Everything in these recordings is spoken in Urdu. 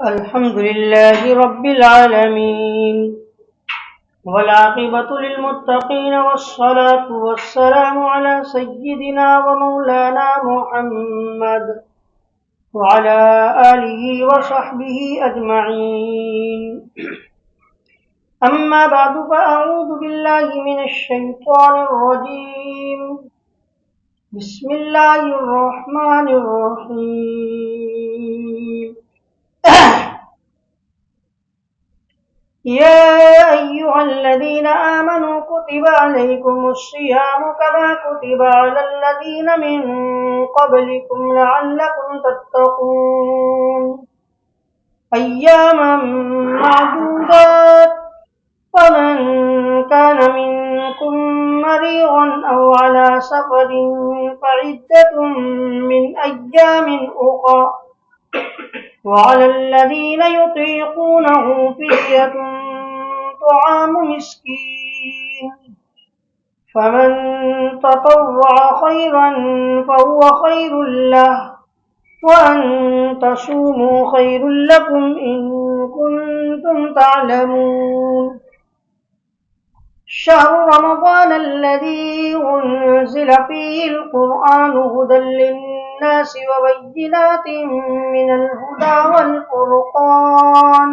الحمد لله رب العالمين والعاقبة للمتقين والصلاة والسلام على سيدنا ومولانا محمد وعلى آله وصحبه أجمعين. أما بعد فأعوذ بالله من الشيطان الرجيم. بسم الله الرحمن الرحيم. يا أيها الذين آمنوا كتب عليكم الصيام كما كتب على الذين من قبلكم لعلكم تتقون أياما معدودات فمن كان منكم مريضا أو على سفر فعدة من أيام أخرى وعلى الذين يطيقونه فدية طعام مسكين فمن تطوع خيرا فهو خير له وأن تصوموا خير لكم إن كنتم تعلمون. شهر رمضان الذي أنزل فيه القرآن هدى للناس وبينات من الهدى والفرقان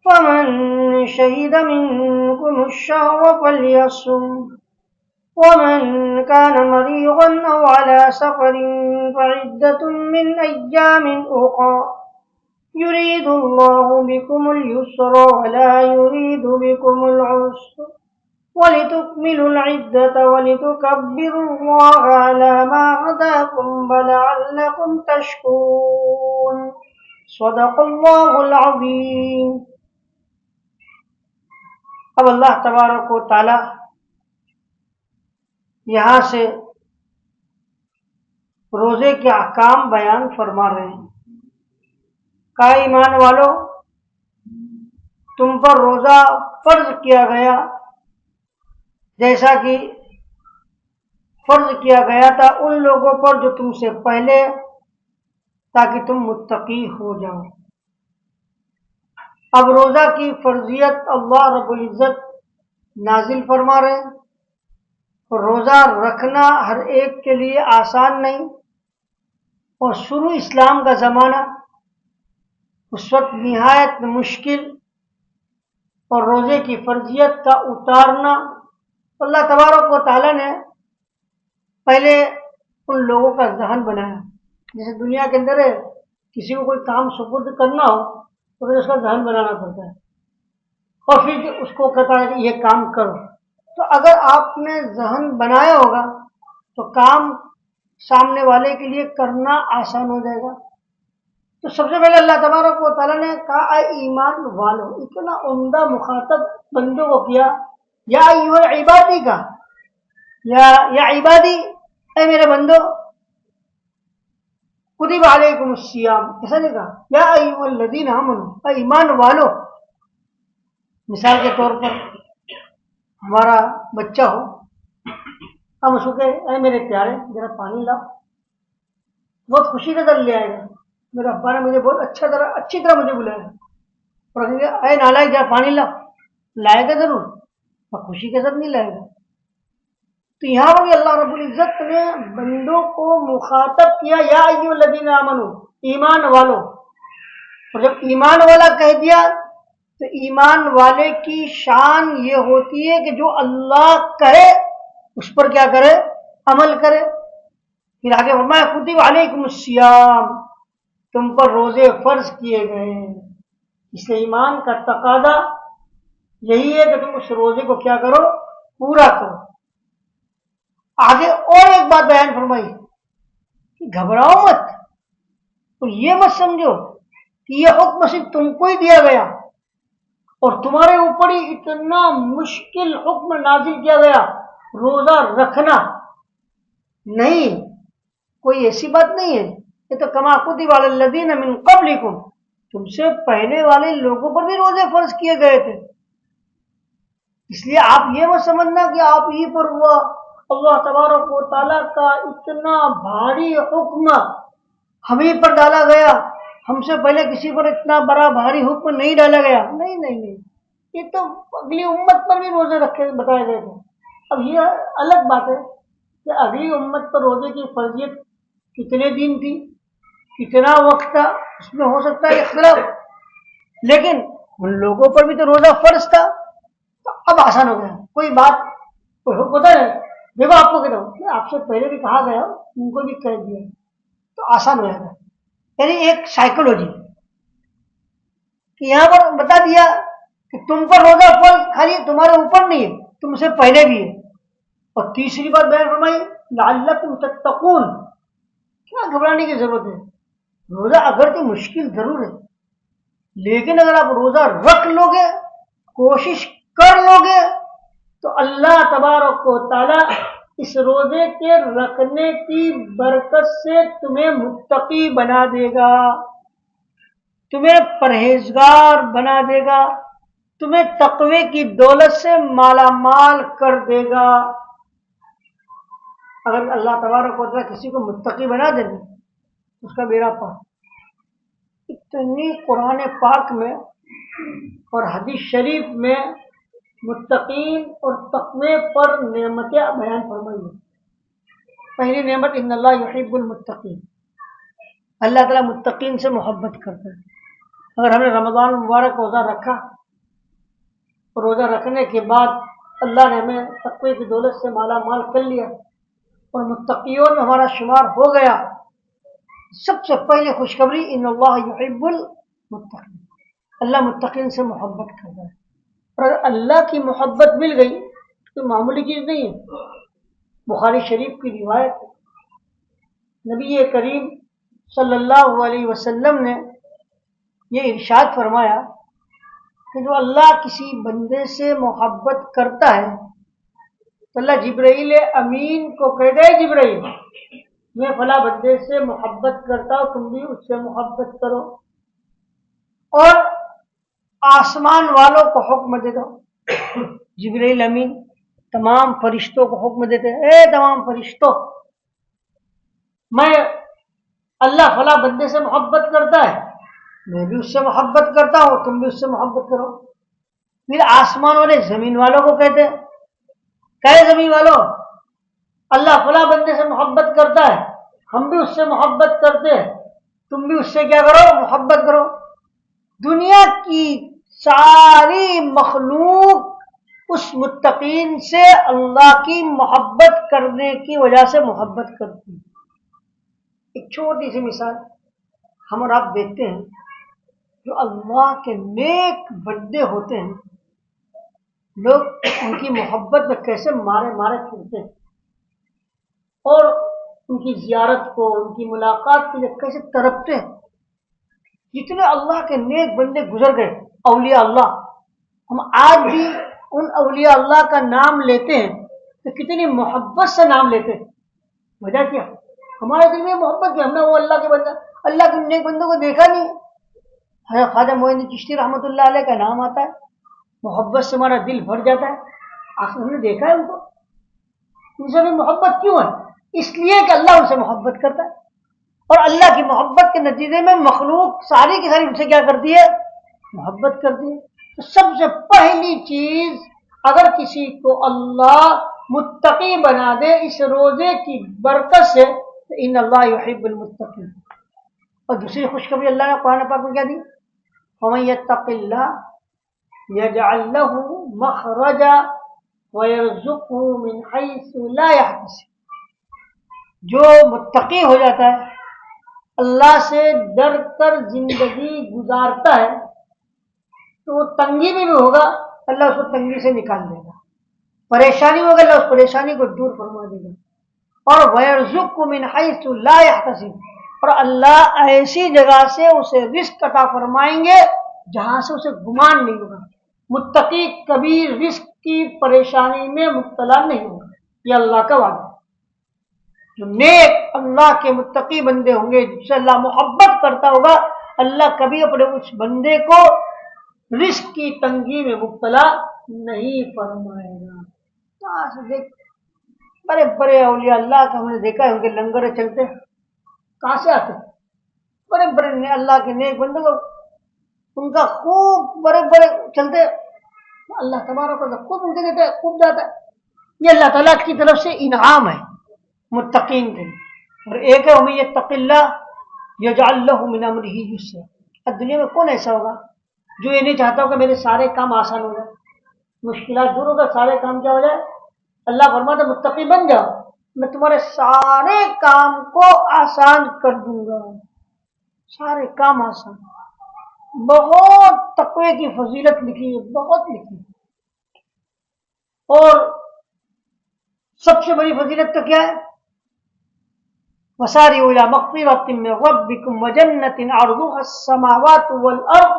فمن شهد منكم الشهر فليصم ومن كان مريضا أو على سفر فعدة من أيام أخرى يريد الله بكم اليسر ولا يريد بكم العسر ولتكملوا العدة ولتكبروا الله على ما هداكم ولعلكم تشكرون. صدق اللہ العظیم. اب اللہ تبارک و تعالی یہاں سے روزے کے احکام بیان فرما رہے ہیں. کہا ایمان والو تم پر روزہ فرض کیا گیا جیسا کہ فرض کیا گیا تھا ان لوگوں پر جو تم سے پہلے تاکہ تم متقی ہو جاؤ. اب روزہ کی فرضیت اللہ رب العزت نازل فرما رہے ہیں. روزہ رکھنا ہر ایک کے لیے آسان نہیں اور شروع اسلام کا زمانہ اس وقت نہایت مشکل اور روزے کی فرضیت کا اتارنا اللہ تبارک و تعالیٰ نے پہلے ان لوگوں کا ذہن بنایا. جیسے دنیا کے اندر ہے کسی کو کوئی کام سپرد کرنا ہو تو پھر اس کا ذہن بنانا پڑتا ہے اور پھر اس کو کہتا ہے کہ یہ کام کرو. تو اگر آپ نے ذہن بنایا ہوگا تو کام سامنے والے کے لیے کرنا آسان ہو جائے گا. تو سب سے پہلے اللہ تبارک و تعالیٰ نے کہا اے ایمان والو، اتنا عمدہ مخاطب بندوں کو کیا. یا ایھا عبادی کا یا عبادی، اے میرے بندو، کتب علیکم الصیام، ایسا نہیں کہا یا ایھا الذین آمنوا، اے ایمان والو. مثال کے طور پر ہمارا بچہ ہو، ہم اس کو کہ اے میرے پیارے ذرا پانی لاؤ، بہت خوشی کے ساتھ لے آئے گا. میرے ابا نے مجھے بہت اچھی طرح مجھے بلایا اور کہیں گے اے نالائق جا پانی لاؤ، لائے گا ضرور اور خوشی کے ساتھ نہیں لائے گا. تو یہاں پر اللہ رب العزت نے بندوں کو مخاطب کیا یا ایھا الذین آمنوا، ایمان والو. اور جب ایمان والا کہہ دیا تو ایمان والے کی شان یہ ہوتی ہے کہ جو اللہ کہے اس پر کیا کرے، عمل کرے. پھر آگے فرمایا کتب علیکم الصیام، تم پر روزے فرض کیے گئے. اس لیے ایمان کا تقاضا یہی ہے کہ تم اس روزے کو کیا کرو، پورا کرو. آگے اور ایک بات بیان فرمائی کہ گھبراؤ مت اور یہ مت سمجھو کہ یہ حکم صرف تم کو ہی دیا گیا اور تمہارے اوپر ہی اتنا مشکل حکم نازل کیا گیا روزہ رکھنا. نہیں، کوئی ایسی بات نہیں ہے. یہ تو کما کتب علی الذین من قبلکم، تم سے پہلے والے لوگوں پر بھی روزے فرض کیے گئے تھے. اس لیے آپ یہ مت سمجھنا کہ آپ ہی پر ہوا. اللہ تبارک و تعالیٰ کا اتنا بھاری حکم ہم ہی پر ڈالا گیا، ہم سے پہلے کسی پر اتنا بڑا بھاری حکم نہیں ڈالا گیا، نہیں نہیں نہیں، یہ تو اگلی امت پر بھی روزے رکھے بتائے گئے تھے۔ اب یہ الگ بات ہے کہ اگلی امت پر روزے کی فرضیت کتنے دن تھی، کتنا وقت تھا، اس میں ہو سکتا ہے اختلاف، لیکن ان لوگوں پر بھی تو روزہ فرض تھا، تو اب آسان ہو گیا، کوئی بات کوئی حکم ہوتا ہے، دیکھو آپ کو کہتا ہوں آپ سے پہلے بھی کہا گیا، ان کو بھی کہہ دیا، تو آسان ہو جائے گا۔ یعنی ایک سائیکولوجی کہ یہاں پر بتا دیا کہ تم پر روزہ فرض خالی تمہارے اوپر نہیں ہے، تم سے پہلے بھی ہے۔ اور تیسری بات بیان فرمائی لعلکم تتقون، کیا گھبرانے کی ضرورت ہے؟ روزہ اگرچہ مشکل ضرور ہے، لیکن اگر آپ روزہ رکھ لو گے، کوشش کر لو گے، تو اللہ تبارک و تعالی اس روزے کے رکھنے کی برکت سے تمہیں متقی بنا دے گا، تمہیں پرہیزگار بنا دے گا، تمہیں تقوی کی دولت سے مالا مال کر دے گا۔ اگر اللہ تبارک و تعالی کسی کو متقی بنا دے اس کا بیڑا پار۔ اتنی قرآن پاک میں اور حدیث شریف میں متقین اور تقوی پر نعمتیں بیان فرمائی ہیں۔ پہلی نعمت ان اللہ یحب المتقین، اللہ تعالیٰ متقین سے محبت کرتا ہے۔ اگر ہم نے رمضان مبارک روزہ رکھا اور روزہ رکھنے کے بعد اللہ نے ہمیں تقوی کی دولت سے مالا مال کر لیا اور متقیوں میں ہمارا شمار ہو گیا، سب سے پہلے خوشخبری ان اللہ یحب المتقین، اللہ متقین سے محبت کرتا ہے۔ اور اگر اللہ کی محبت مل گئی تو معمولی چیز نہیں ہے۔ بخاری شریف کی روایت ہے، نبی کریم صلی اللہ علیہ وسلم نے یہ ارشاد فرمایا کہ جو اللہ کسی بندے سے محبت کرتا ہے تو اللہ جبرائیل امین کو کہتا ہے جبرائیل میں فلاں بندے سے محبت کرتا ہوں، تم بھی اس سے محبت کرو، اور آسمان والوں کو حکم دے دو، جبرائیل امین تمام فرشتوں کو حکم دیتے ہیں، اے تمام فرشتوں، میں اللہ فلاں بندے سے محبت کرتا ہے، میں بھی اس سے محبت کرتا ہوں، تم بھی اس سے محبت کرو۔ پھر آسمان والے زمین والوں کو کہتے ہیں کہ زمین والوں اللہ فلاں بندے سے محبت کرتا ہے، ہم بھی اس سے محبت کرتے ہیں، تم بھی اس سے کیا کرو، محبت کرو۔ دنیا کی ساری مخلوق اس متقین سے اللہ کی محبت کرنے کی وجہ سے محبت کرتی ہے۔ ایک چھوٹی سی مثال ہم اور آپ دیکھتے ہیں، جو اللہ کے نیک بندے ہوتے ہیں لوگ ان کی محبت میں کیسے مارے مارے پھرتے ہیں، اور ان کی زیارت کو، ان کی ملاقات کے لیے کیسے تڑپتے ہیں۔ جتنے اللہ کے نیک بندے گزر گئے اولیاء اللہ، ہم آج بھی ان اولیاء اللہ کا نام لیتے ہیں تو کتنی محبت سے نام لیتے ہیں۔ وجہ کیا؟ ہمارے دل میں محبت کیا، ہم نے وہ اللہ کے بندہ، اللہ کے نیک بندوں کو دیکھا نہیں ہے۔ خواجہ معین الدین چشتی رحمۃ اللہ علیہ کا نام آتا ہے، محبت سے ہمارا دل بھر جاتا ہے۔ آخر ہم نے دیکھا ہے ان کو، ان سے بھی محبت کیوں ہے؟ اس لیے کہ اللہ ان سے محبت کرتا ہے، اور اللہ کی محبت کے نتیجے میں مخلوق ساری کی ساری ان سے کیا کرتی ہے، محبت کرتی ہے۔ تو سب سے پہلی چیز اگر کسی کو اللہ متقی بنا دے اس روزے کی برکت سے تو ان اللہ یحب المتقین۔ اور دوسری خوشخبری اللہ نے قرآن پاک میں کیا دی؟ وَمَن يَتَّقِ اللَّهَ يَجْعَل لَّهُ مَخْرَجًا وَيَرْزُقْهُ مِنْ حَيْثُ لَا يَحْتَسِبُ، جو متقی ہو جاتا ہے، اللہ سے ڈر کر زندگی گزارتا ہے، تو وہ تنگی میں بھی ہوگا اللہ اس کو تنگی سے نکال دے گا، پریشانی ہوگا اللہ اس پریشانی کو دور فرما دے گا، اور وَيَرْزُقْهُ مِنْ حَيْثُ لَا يَحْتَسِبُ، اور اللہ ایسی جگہ سے اسے رزق عطا فرمائیں گے جہاں سے اسے گمان نہیں ہوگا۔ متقی کبھی رزق کی پریشانی میں مبتلا نہیں ہوگا، یہ اللہ کا وعدہ۔ جو نیک اللہ کے متقی بندے ہوں گے، جس سے اللہ محبت کرتا ہوگا، اللہ کبھی اپنے اس بندے کو رزق کی تنگی میں مبتلا نہیں فرمائے گا۔ بڑے بڑے اولیاء اللہ کا ہم نے دیکھا ہے، ان کے لنگر چلتے ہیں، کہاں سے آتے ہیں؟ بڑے بڑے اللہ کے نیک بندوں کو ان کا خوب بڑے بڑے چلتے، اللہ تبارک و تعالیٰ خوب ان کے دیتے ہیں، خوب جاتا ہے. یہ اللہ تعالیٰ کی طرف سے انعام ہے متقین کے لیے. اور ایک ہے وَمَن يَتَّقِ اللَّهَ يَجْعَل لَّهُ مِنْ أَمْرِهِ يُسْرًا. اب دنیا میں کون ایسا ہوگا جو یہ نہیں چاہتا ہو کہ میرے سارے کام آسان ہو جائے، مشکلات دور ہو کر سارے کام کیا ہو جائے. اللہ فرماتا ہے متقی بن جاؤ، میں تمہارے سارے کام کو آسان کر دوں گا. سارے کام آسان. بہت تقوی کی فضیلت لکھی ہے، بہت لکھی ہے. اور سب سے بڑی فضیلت تو کیا ہے؟ وَسَارِعُوا إِلَىٰ مَغْفِرَةٍ مِّن رَّبِّكُمْ وَجَنَّةٍ عَرْضُهَا السَّمَاوَاتُ وَالْأَرْضُ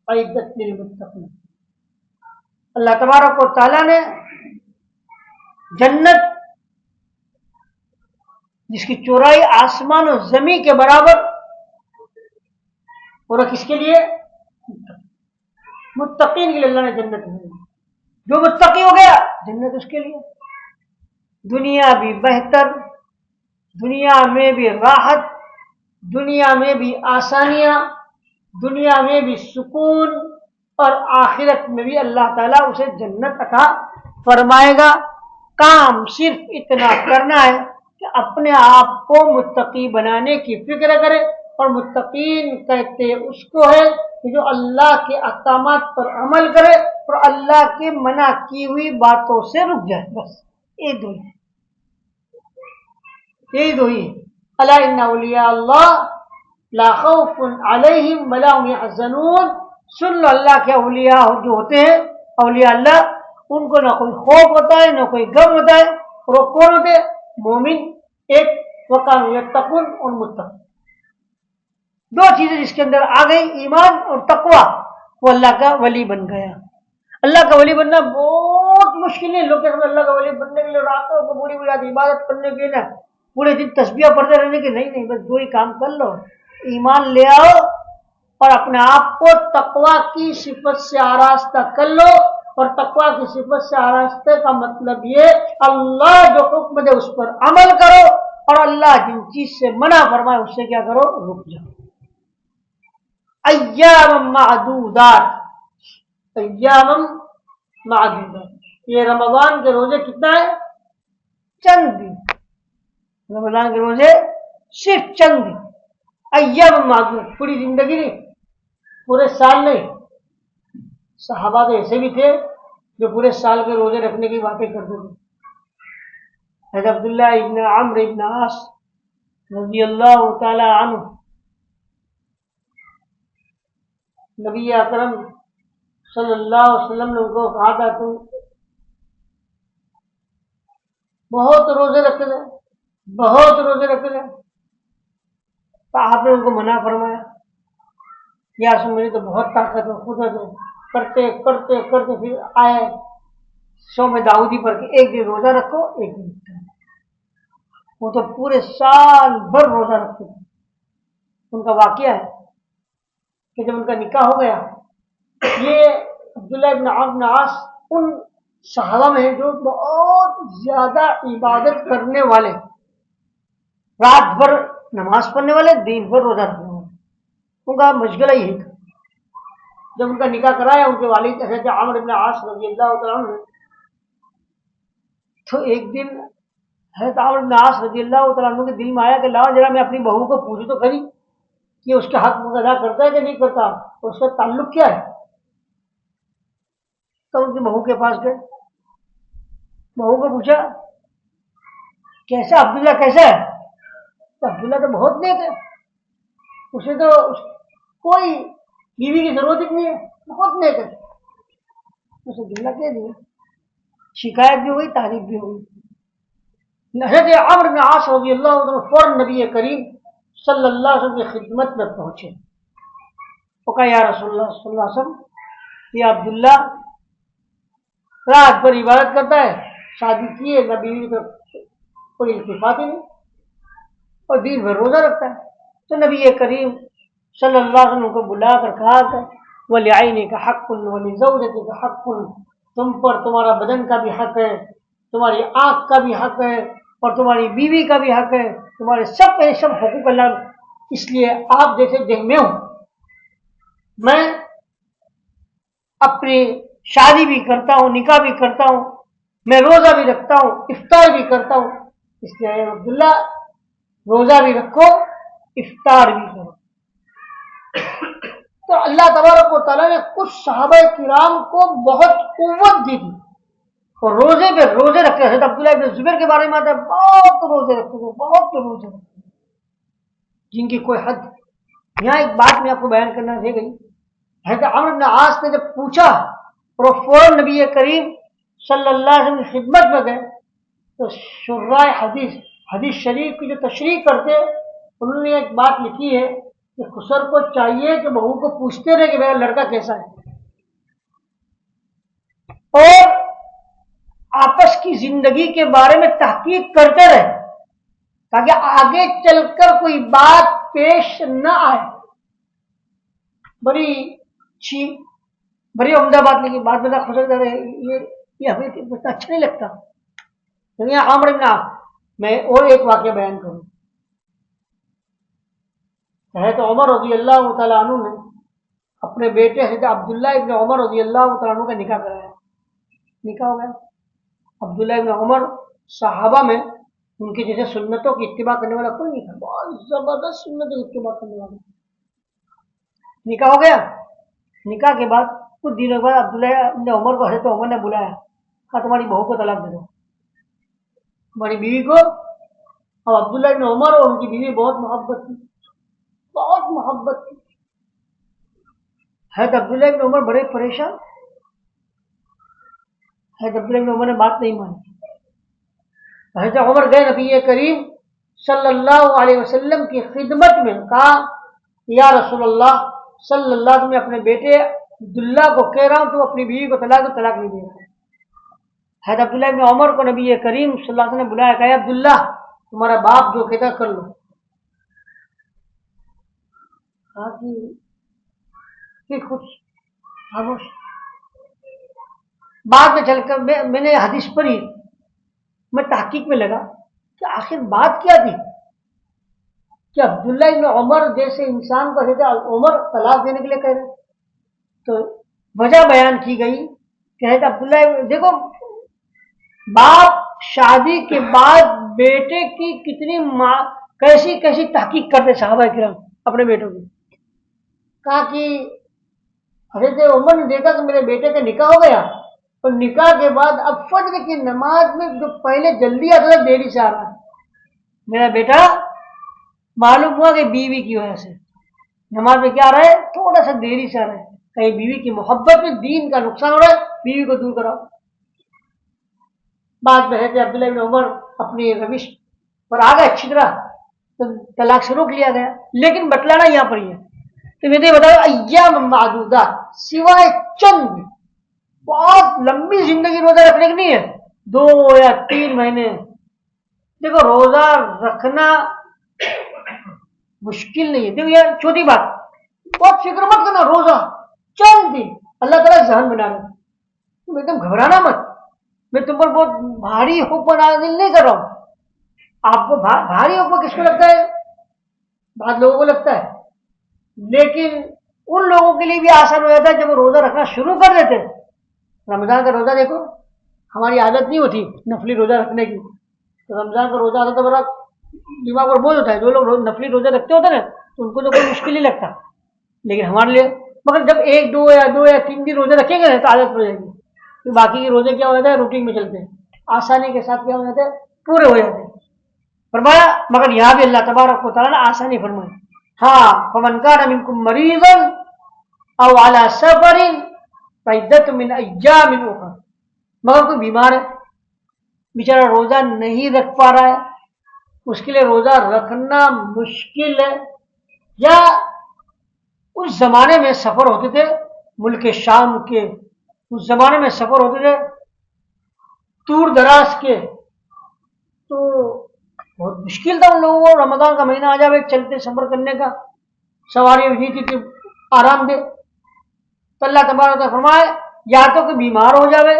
أُعِدَّتْ لِلْمُتَّقِينَ. اللہ تبارک و تعالیٰ نے جنت جس کی چوڑائی آسمان و زمین کے برابر، اور کس کے لیے؟ متقین کے لیے اللہ نے جنت دی. جو متقی ہو گیا جنت اس کے لیے. دنیا بھی بہتر، دنیا میں بھی راحت، دنیا میں بھی آسانیاں، دنیا میں بھی سکون، اور آخرت میں بھی اللہ تعالیٰ اسے جنت عطا فرمائے گا. کام صرف اتنا کرنا ہے کہ اپنے آپ کو متقی بنانے کی فکر کرے. اور متقین کہتے اس کو ہے کہ جو اللہ کے احکامات پر عمل کرے اور اللہ کے منع کی ہوئی باتوں سے رک جائے. بس یہ دو ہی، یہی دو ہی. الا ان اولیاء اللہ لا خوف علیہم ولا هم يحزنون. سن لو اللہ کے اولیاء جو ہوتے ہیں، اولیاء اللہ، ان کو نہ کوئی خوف ہوتا ہے نہ کوئی غم ہوتا ہے. اور وہ کون ہوتے ہیں؟ مومن ایک، وکانوا یتقون، اور متقین. دو چیزیں جس کے اندر آ گئی، ایمان اور تقوی، وہ اللہ کا ولی بن گیا. اللہ کا ولی بننا بہت مشکل ہے. لوگ کہتے ہیں اللہ کا ولی بننے کے لیے راتوں کو پوری رات عبادت کرنے کے لیے، پورے دن تسبیح پڑھتے رہنے کے. نہیں، بس دو ہی کام کر لو. ایمان لے آؤ اور اپنے آپ کو تقوی کی صفت سے آراستہ کر لو. اور تقوی کی صفت سے آراستہ کا مطلب یہ اللہ جو حکم دے اس پر عمل کرو، اور اللہ جن چیز سے منع فرمائے اس سے کیا کرو؟ رک جاؤ. ایام معدودات، ایام معدودات. یہ رمضان کے روزے کتنا ہے؟ چند دن. رمضان کے روزے صرف چند دن. ایام معدودات، پوری زندگی نہیں، پورے سال نہیں. صحابہ تو ایسے بھی تھے جو پورے سال کے روزے رکھنے کی باتیں کرتے تھے. حضرت عبداللہ ابن عمرو ابن عاص رضی اللہ تعالی عنہ، نبی اکرم صلی اللہ علیہ وسلم نے ان کو کہا تھا تم بہت روزے رکھتے تھے، بہت روزے رکھتے تھے. تو آپ نے ان کو منع فرمایا. یا سن میری تو بہت طاقت ہے، قدرت ہے. کرتے کرتے کرتے پھر آئے صوم داؤدی پر کہ ایک دن روزہ رکھو، ایک دن افطار. وہ تو پورے سال بھر روزہ رکھتے تھے. ان کا واقعہ ہے کہ جب ان کا نکاح ہو گیا، یہ عبداللہ ابن عمرو بن عاص ان صحابہ میں ہیں جو بہت زیادہ عبادت کرنے والے، رات بھر نماز پڑھنے والے، دن بھر روزہ رکھنے والے. ان کا مشغلہ یہی تھا. جب ان کا نکاح کرایا ان کے والد حضرت عمرو بن عاص رضی اللہ تعالیٰ عنہ، تو ایک دن حضرت عمرو بن عاص رضی اللہ تعالیٰ عنہ کے دل میں آیا کہ لاؤ ذرا میں اپنی بہو کو پوچھوں تو کری کہ اس کے حق ادا کرتا ہے کہ نہیں کرتا، اس کا تعلق کیا ہے. تو ان کی بہو کے پاس گئے، بہو کو پوچھا کیسا عبداللہ کیسا ہے؟ تو عبداللہ تو بہت نیک ہے، اسے تو کوئی بیوی کی ضرورت ہی نہیں ہے، بہت نیک ہے. اسے جملہ کہہ دیا، شکایت بھی ہوئی، تعریف بھی ہوئی. حضرت عمرو بن عاص رضی اللہ عنہ فوراً نبی کریم صلی اللہ علیہ وسلم کی خدمت میں پہنچے. وہ کہا یا رسول اللہ صلی اللہ علیہ وسلم، یہ عبداللہ رات بھر عبادت کرتا ہے، شادی کی ہے، نہ بیوی کا کوئی التفات ہی نہیں، اور دن بھر روزہ رکھتا ہے. تو نبی کریم صلی اللہ علیہ وسلم کو بلا کر کہا کہ وَلِعَيْنِكَ حَقٌّ وَلِزَوْجَتِكَ حَقٌّ، تم پر تمہارا بدن کا بھی حق ہے، تمہاری آنکھ کا بھی حق ہے، اور تمہاری بیوی کا بھی حق ہے. تمہارے سب حقوق اللہ اس لیے آپ جیسے جنگ میں ہوں، میں اپنی شادی بھی کرتا ہوں، نکاح بھی کرتا ہوں، میں روزہ بھی رکھتا ہوں، افطار بھی کرتا ہوں، اس لیے اے عبداللہ روزہ بھی رکھو، افطار بھی کرو۔ تو اللہ تبارک و تعالیٰ نے کچھ صحابہ کرام کو بہت قوت دی تھی اور روزے پہ روزے رکھتے تھے۔ عبداللہ ابن زبیر کے بارے میں آتا ہے بہت روزے رکھتے تھے، بہت روزے رکھتے تھے جن کی کوئی حد۔ یہاں ایک بات میں آپ کو بیان کرنا رہ گئی، حضرت عمرو بن عاص نے جب پوچھا اور وہ فوراً نبی کریم صلی اللہ علیہ وسلم کی خدمت میں گئے تو شراح حدیث شریف کی جو تشریح کرتے انہوں نے ایک بات لکھی ہے کہ خسر کو چاہیے کہ بہو کو پوچھتے رہے کہ میرا لڑکا کیسا ہے، اور آپس کی زندگی کے بارے میں تحقیق کرتے رہے تاکہ آگے چل کر کوئی بات پیش نہ آئے۔ بڑی اچھی بڑی عمدہ بات لگی، بات بتا خسر کر رہے یہ ہمیں اچھا نہیں لگتا۔ عامر بن عاص، میں اور ایک واقعہ بیان کروں۔ حضرت عمر رضی اللہ تعالیٰ عنہ نے اپنے بیٹے حضرت عبداللہ ابن عمر رضی اللہ تعالیٰ عنہ کا نکاح کرایا، نکاح ہو گیا۔ عبداللہ ابن عمر صحابہ میں ان کی جیسے سنتوں کی اتباع کرنے والا کوئی نہیں تھا، بہت زبردست سنتوں کی اتباع کرنے والا۔ نکاح ہو گیا، نکاح کے بعد کچھ دنوں بعد عبداللہ ابن عمر کو حضرت عمر نے بلایا، کہا تمہاری بہو کو طلاق دے دو، تمہاری بیوی کو۔ اب عبداللہ ابن عمر اور ان کی بیوی بہت محبت تھی، بہت محبت تھی۔ حضرت عبداللہ ابن عمر بڑے پریشان، حضرت عبداللہ ابن عمر نے بات نہیں مانی۔ حضرت عمر گئے نبی کریم صلی اللہ علیہ وسلم کی خدمت میں، کہا یا رسول اللہ صلی اللہ علیہ وسلم، میں اپنے بیٹے عبداللہ کو کہہ رہا ہوں تو اپنی بیوی کو طلاق نہیں دے رہا ہے۔ حضرت عبداللہ ابن عمر کو نبی کریم صلی اللہ علیہ وسلم نے بلایا، کہا عبداللہ تمہارا باپ جو کہتا کر لو۔ کہا کہ کچھ خاموش۔ بعد میں چل کر میں نے حدیث پڑھی، میں تحقیق میں لگا کہ آخر بات کیا تھی کہ عبداللہ ابن عمر جیسے انسان کو حضرت عمر طلاق دینے کے لیے کہہ رہے۔ تو وجہ بیان کی گئی کہ حضرت عبداللہ، دیکھو باپ شادی کے بعد بیٹے کی کتنی کیسی کیسی تحقیق کرتے صحابہ کرام اپنے بیٹوں کی۔ کہا کہ حضرت عمر نے دیکھا کہ میرے بیٹے کا نکاح ہو گیا اور نکاح کے بعد اب فجر کی نماز میں جو پہلے جلدی آتا تھا دیری سے آ رہا ہے۔ میرا بیٹا معلوم ہوا کہ بیوی کی وجہ سے نماز میں کیا آ رہا ہے، تھوڑا سا دیری سے آ رہا ہے، کہیں بیوی کی محبت میں دین کا نقصان ہو رہا ہے، بیوی کو دور کراؤ۔ بعد میں حضرت عبداللہ بن عمر اپنی روش پر آ گئے اچھی طرح، تو طلاق سے روک لیا گیا۔ لیکن بتلانا یہاں پر ہی ہے کہ مجھے بتاؤ ایام معدودات، سوائے چند، بہت لمبی زندگی روزہ رکھنے کی نہیں ہے، 2 یا 3 مہینے۔ دیکھو روزہ رکھنا مشکل نہیں ہے، دیکھو یہ چھوٹی بات، بہت فکر مت کرنا، روزہ چند دن اللہ تعالیٰ ذہن بنا رہے، تم ایک دم گھبرانا مت۔ میں تم پر بہت بھاری حکم نازل نہیں کر رہا ہوں۔ آپ کو بھاری حکم کس کو لگتا ہے؟ بعض لوگوں کو لگتا ہے، لیکن ان لوگوں کے لیے بھی آسان ہو جاتا ہے جب وہ روزہ رکھنا شروع کر دیتے۔ رمضان کا روزہ دیکھو، ہماری عادت نہیں ہوتی نفلی روزہ رکھنے کی، تو رمضان کا روزہ آتا تو بڑا دماغ پر بوجھ ہوتا ہے۔ جو لوگ نفلی روزہ رکھتے ہوتے نا تو ان کو تو کوئی مشکل نہیں لگتا، لیکن ہمارے لیے، مگر جب 1 2 یا 3 دن روزے رکھیں گے تو عادت ہو جائے گی، تو باقی کے روزے کیا ہو جاتا ہے، روٹین میں چلتے ہیں، آسانی کے ساتھ کیا ہو جاتے ہیں، پورے ہو جاتے ہیں۔ فرمایا مگر یہاں بھی اللہ تبارک و تعالیٰ نے آسانی فرمائی، ہاں فمن کان منکم مریضا او علی سفر فعدۃ من ایام اخر، مگر کوئی بیمار ہے، بیچارہ روزہ نہیں رکھ پا رہا ہے، اس کے لیے روزہ رکھنا مشکل ہے، یا اس زمانے میں سفر ہوتے تھے ملک شام کے، اس زمانے میں سفر ہوتے تھے دور دراز کے، تو بہت مشکل تھا ان لوگوں کو رمضان کا مہینہ آ جاوے چلتے سفر کرنے کا، سواری بھی نہیں تھی آرام دے، تو اللہ تبارک و تعالیٰ فرمائے یا تو کوئی بیمار ہو جاوے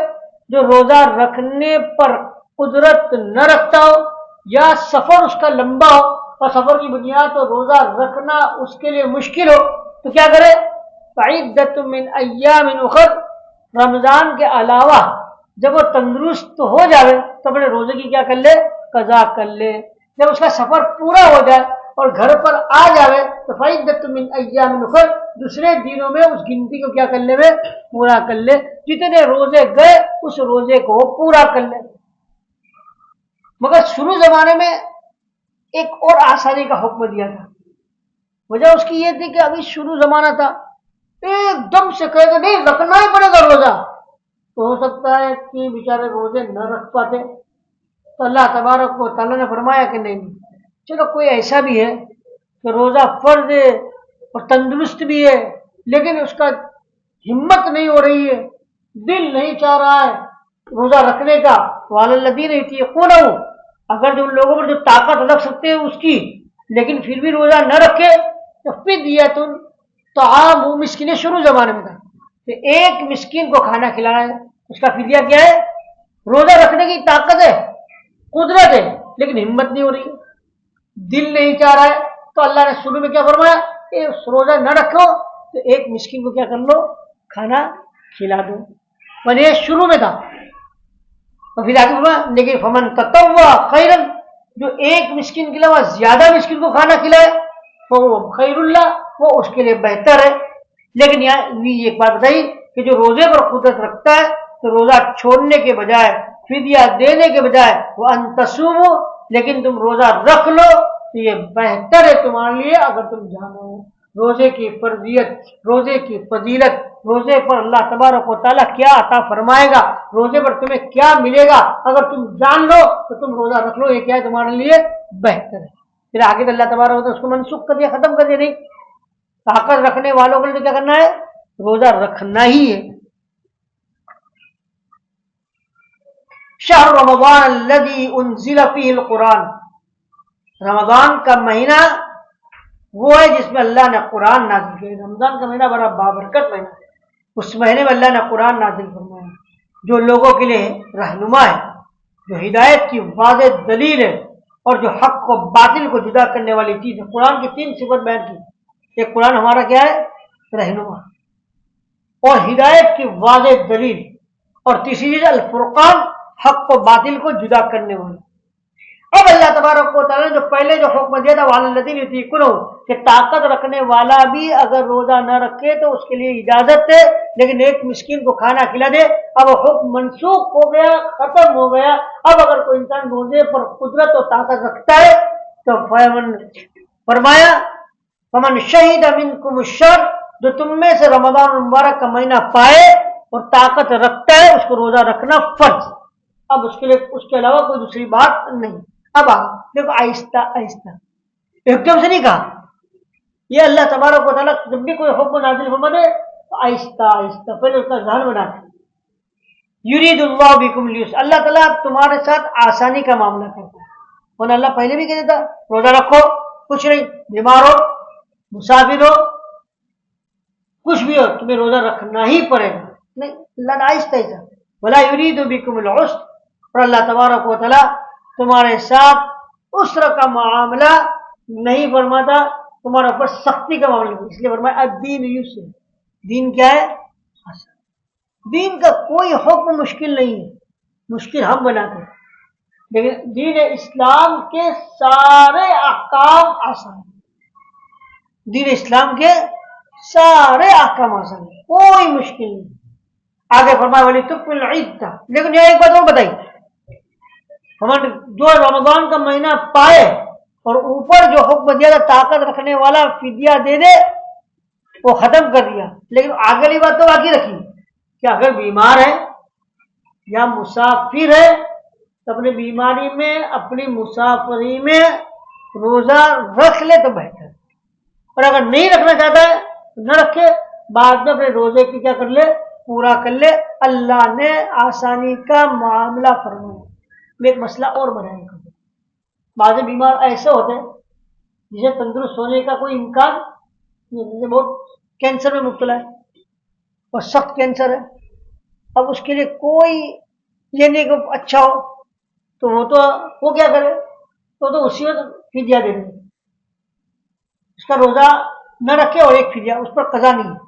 جو روزہ رکھنے پر قدرت نہ رکھتا ہو، یا سفر اس کا لمبا ہو اور سفر کی بنیاد تو روزہ رکھنا اس کے لیے مشکل ہو تو کیا کرے؟ فعدۃ من ایام اخر، رمضان کے علاوہ جب وہ تندرست ہو جائے تو اپنے روزے کی کیا کر لے؟ قضا کر لے۔ جب اس کا سفر پورا ہو جائے اور گھر پر آ جائے تو فعدۃ من ایام اخر، دوسرے دنوں میں اس گنتی کو کیا کر لے؟ پورا کر لے۔ جتنے روزے گئے اس روزے کو پورا کر لے۔ مگر شروع زمانے میں ایک اور آسانی کا حکم دیا تھا۔ وجہ اس کی یہ تھی کہ ابھی شروع زمانہ تھا، ایک دم سے کہے کہ نہیں رکھنا ہی پڑے گا روزہ، تو ہو سکتا ہے کہ بیچارے روزے نہ رکھ پاتے۔ تو اللہ تبارک و تعالیٰ نے فرمایا کہ نہیں، چلو کوئی ایسا بھی ہے کہ روزہ فرض ہے اور تندرست بھی ہے لیکن اس کا ہمت نہیں ہو رہی ہے، دل نہیں چاہ رہا ہے روزہ رکھنے کا، وعلی الذین یطیقونہ، اگر جو لوگوں پر جو طاقت رکھ سکتے ہیں اس کی، لیکن پھر بھی روزہ نہ رکھے تو فدیۃ طعام مسکین، شروع زمانے میں تھا کہ ایک مسکین کو کھانا کھلانا ہے، اس کا فدیہ کیا ہے؟ روزہ رکھنے کی طاقت ہے، قدرت ہے لیکن ہمت نہیں ہو رہی ہے، دل نہیں چاہ رہا ہے، تو اللہ نے شروع میں کیا فرمایا کہ روزہ نہ رکھو تو ایک مسکین کو کیا کر لو؟ کھانا کھلا دو۔ پر یہ شروع میں تھا، اور پھر آگے فرمایا لیکن فمن تطوع خیرا، جو ایک مسکین کے علاوہ زیادہ مسکین کو کھانا کھلائے وہ خیر اللہ، وہ اس کے لیے بہتر ہے۔ لیکن یہاں ایک بات بتائی کہ جو روزے پر قدرت رکھتا ہے تو روزہ چھوڑنے کے بجائے، فدیہ دینے کے بجائے وہ ان تصوموا، لیکن تم روزہ رکھ لو تو یہ بہتر ہے تمہارے لیے اگر تم جانو روزے کی فرضیت، روزے کی فضیلت، روزے پر اللہ تبارک و تعالیٰ کیا عطا فرمائے گا، روزے پر تمہیں کیا ملے گا، اگر تم جان لو تو تم روزہ رکھ لو، یہ کیا ہے تمہارے لیے بہتر ہے۔ پھر آگے تو اللہ تبارک و تعالیٰ اس کو منسوخ کر دیا، ختم کر دیا، نہیں، طاقت رکھنے والوں کے لیے تو کیا کرنا ہے؟ روزہ رکھنا ہی ہے۔ شہر رمضان الذی انزل فیہ القرآن، رمضان کا مہینہ وہ ہے جس میں اللہ نے قرآن نازل کیا۔ رمضان کا مہینہ بڑا بابرکت مہینہ ہے، اس مہینے میں اللہ نے قرآن نازل فرمایا جو لوگوں کے لیے رہنما ہے، جو ہدایت کی واضح دلیل ہے اور جو حق و باطل کو جدا کرنے والی چیز ہے۔ قرآن کی 3 صفت بیان کی، ایک قرآن ہمارا کیا ہے؟ رہنما، اور ہدایت کی واضح دلیل، اور تیسری چیز الفرقان، حق و باطل کو جدا کرنے والا۔ اب اللہ تبارک و تعالیٰ نے جو پہلے جو حکم دیا تھا وعلی الذین یطیقونہ، کہ طاقت رکھنے والا بھی اگر روزہ نہ رکھے تو اس کے لیے اجازت ہے لیکن ایک مسکین کو کھانا کھلا دے، اب وہ حکم منسوخ ہو گیا، ختم ہو گیا۔ اب اگر کوئی انسان روزے پر قدرت اور طاقت رکھتا ہے تو فرمایا فمن شہد منکم الشہر، جو تم میں سے رمضان المبارک کا مہینہ پائے اور طاقت رکھتا ہے اس کو روزہ رکھنا فرض۔ اب اس کے لیے اس کے علاوہ کوئی دوسری بات نہیں۔ اب دیکھو آہستہ آہستہ، ایک دم سے نہیں کہا، یہ اللہ تبارک و تعالیٰ جب بھی کوئی حکم نازل فرما دے تو آہستہ آہستہ پہلے اس کا ذہن بنا دے۔ یرید اللہ بکم الیسر، اللہ تعالیٰ تمہارے ساتھ آسانی کا معاملہ کرتا ہے، ورنہ اللہ پہلے بھی کہہ دیتا روزہ رکھو، کچھ نہیں، بیمار ہو، مسافر ہو، کچھ بھی ہو تمہیں روزہ رکھنا ہی پڑے گا، نہیں، اللہ نے آہستہ آہستہ ولا یرید بکم العسر، اور اللہ تبارک و تعالیٰ تمہارے ساتھ عسر کا معاملہ نہیں فرماتا، تمہارے اوپر سختی کا معاملہ نہیں، اس لیے فرمایا الدین یسر، دین کیا ہے؟ دین کا کوئی حکم مشکل نہیں ہے، مشکل ہم بناتے ہیں، لیکن دین اسلام کے سارے احکام آسان ہیں، دین اسلام کے سارے احکام آسان ہیں، کوئی مشکل نہیں۔ آگے فرمایا وَلِتُكْمِلُوا الْعِدَّةَ، لیکن یہ ایک بات اور بتائی، جو رمضان کا مہینہ پائے اور اوپر جو حکم دیا تھا طاقت رکھنے والا فدیہ دے دے وہ ختم کر دیا، لیکن آگے بات تو باقی رکھی کہ اگر بیمار ہے یا مسافر ہے تو اپنی بیماری میں، اپنی مسافری میں روزہ رکھ لے تو بہتر، اور اگر نہیں رکھنا چاہتا ہے تو نہ رکھے، بعد میں اپنے روزے کی کیا کر لے؟ پورا کر لے، اللہ نے آسانی کا معاملہ فرمایا۔ میں ایک مسئلہ اور بیان کروں، بعض بیمار ایسے ہوتے ہیں جسے تندرست ہونے کا کوئی امکان نہیں، جیسے بہت کینسر میں مبتلا ہے اور سخت کینسر ہے، اب اس کے لیے کوئی یہ نہیں کہ اچھا ہو تو وہ کیا کرے، تو اسی وقت فدیہ دے دے، اس کا روزہ نہ رکھے اور ایک فدیہ، اس پر قضا نہیں ہے۔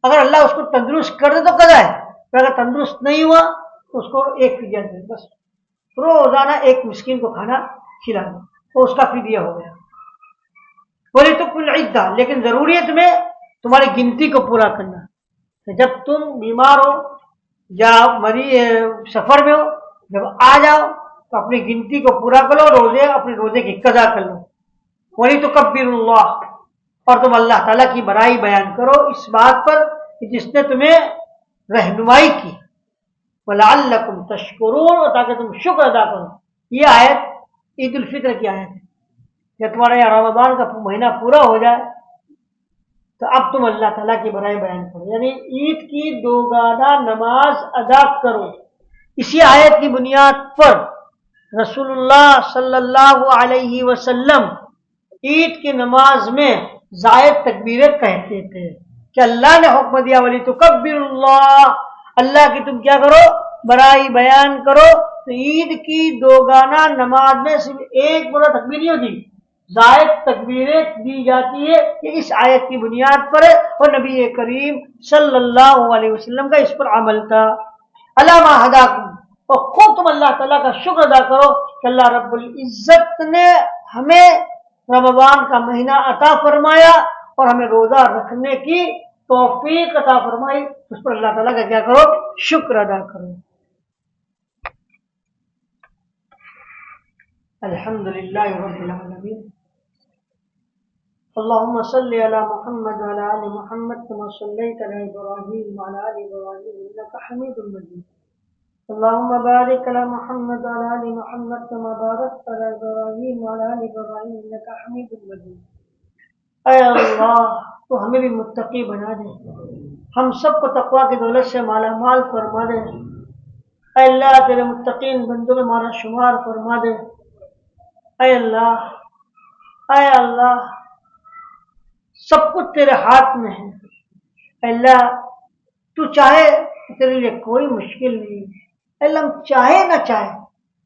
اگر اللہ اس کو تندرست کر دے تو قضا ہے، اگر تندرست نہیں ہوا تو اس کو ایک فدیہ دے، بس روزانہ ایک مسکین کو کھانا کھلانا، تو اس کا فدیہ ہو گیا۔ بولے تو کل عدہ، لیکن ضروری ہے تمہیں تمہاری گنتی کو پورا کرنا۔ جب تم بیمار ہو یا سفر میں ہو، جب آ جاؤ تو اپنی گنتی کو پورا کرو، اپنے روزے کی قضا کر لو۔ ولی تکبر اللہ، اور تم اللہ تعالیٰ کی بڑائی بیان کرو اس بات پر کہ جس نے تمہیں رہنمائی کی، وَلَعَلَّكُمْ تَشْكُرُونَ، اور تاکہ تم شکر ادا کرو۔ یہ آیت عید الفطر کی آیت ہے۔ جب تمہارا یہ رمضان کا مہینہ پورا ہو جائے تو اب تم اللہ تعالیٰ کی بڑائی بیان کرو، یعنی عید کی دوگانہ نماز ادا کرو۔ اسی آیت کی بنیاد پر رسول اللہ صلی اللہ علیہ وسلم عید کی نماز میں زائد تکبیریں کہتے تھے کہ اللہ نے حکم دیا ولی تکبر اللہ کی تم کیا کرو، بڑائی بیان کرو۔ تو عید کی دوگانہ نماز میں صرف ایک بڑا تکبیر نہیں ہوتی، زائد تکبیریں دی جاتی ہے، کہ اس آیت کی بنیاد پر ہے، اور نبی کریم صلی اللہ علیہ وسلم کا اس پر عمل تھا۔ علامہ ہداکم، اور خوب تم اللہ تعالیٰ کا شکر ادا کرو کہ اللہ رب العزت نے ہمیں رمضان کا مہینہ عطا فرمایا اور ہمیں روزہ رکھنے کی توفیق عطا فرمائی، اس پر اللہ تعالیٰ کا کیا کرو، شکر ادا کرو۔ الحمد للہ رب العالمین، اللهم صل على محمد وعلى آل محمد كما صليت على إبراهيم وعلى آل إبراهيم إنك حميد مجيد، اللهم بارك على محمد وعلى آل محمد كما باركت على إبراهيم وعلى آل إبراهيم إنك حميد مجيد۔ اے اللہ تو ہمیں بھی متقی بنا دے، ہم سب کو تقویٰ کی دولت سے مالا مال فرما دے۔ اے اللہ تیرے متقین بندوں میں ہمارا شمار فرما دے۔ اے اللہ سب کچھ تیرے ہاتھ میں ہے۔ اے اللہ تو چاہے تیرے لیے کوئی مشکل نہیں، اے اللہ ہم چاہے نہ چاہے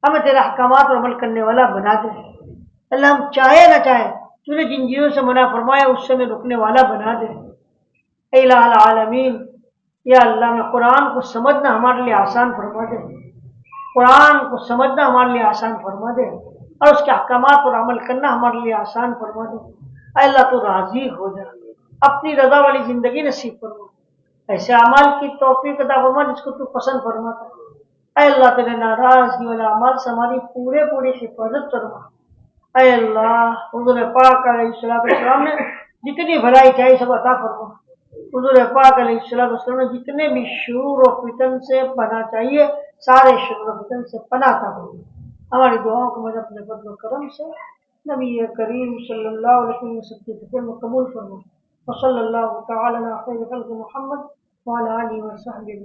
ہمیں تیرے احکامات پر عمل کرنے والا بنا دے۔ اللہ ہم چاہے نہ چاہے تو نے جن چیزوں سے منع فرمایا اس سے میں رکنے والا بنا دے۔ اے الہ العالمین، یا اللہ میں قرآن کو سمجھنا ہمارے لیے آسان فرما دے، قرآن کو سمجھنا ہمارے لیے آسان فرما دے، اور اس کے احکامات پر عمل کرنا ہمارے لیے آسان فرما دے۔ اے اللہ تو راضی ہو جا، اپنی رضا والی زندگی نصیب فرما، ایسے اعمال کی توفیق عطا فرما جس کو تو پسند فرماتا۔ اے اللہ تیرے ناراضگی والے اعمال سے ہماری پوری حفاظت فرما۔ اے اللہ حضور پاک علیہ السلام نے جتنی بھلائی چاہیے سب عطا فرما۔ حضور پاک علیہ السلام نے جتنے بھی شرور و فتن سے پناہ چاہیے سارے شرور و فتن سے پناہ عطا فرما۔ ہماری دعاؤں کو مجھے اپنے فضل و کرم سے نبی کریم صلی اللہ علیہ وسلم میں قبول فرما۔ وصلی اللہ تعالی علی خیر خلق محمد وعلی آلہ وصحبہ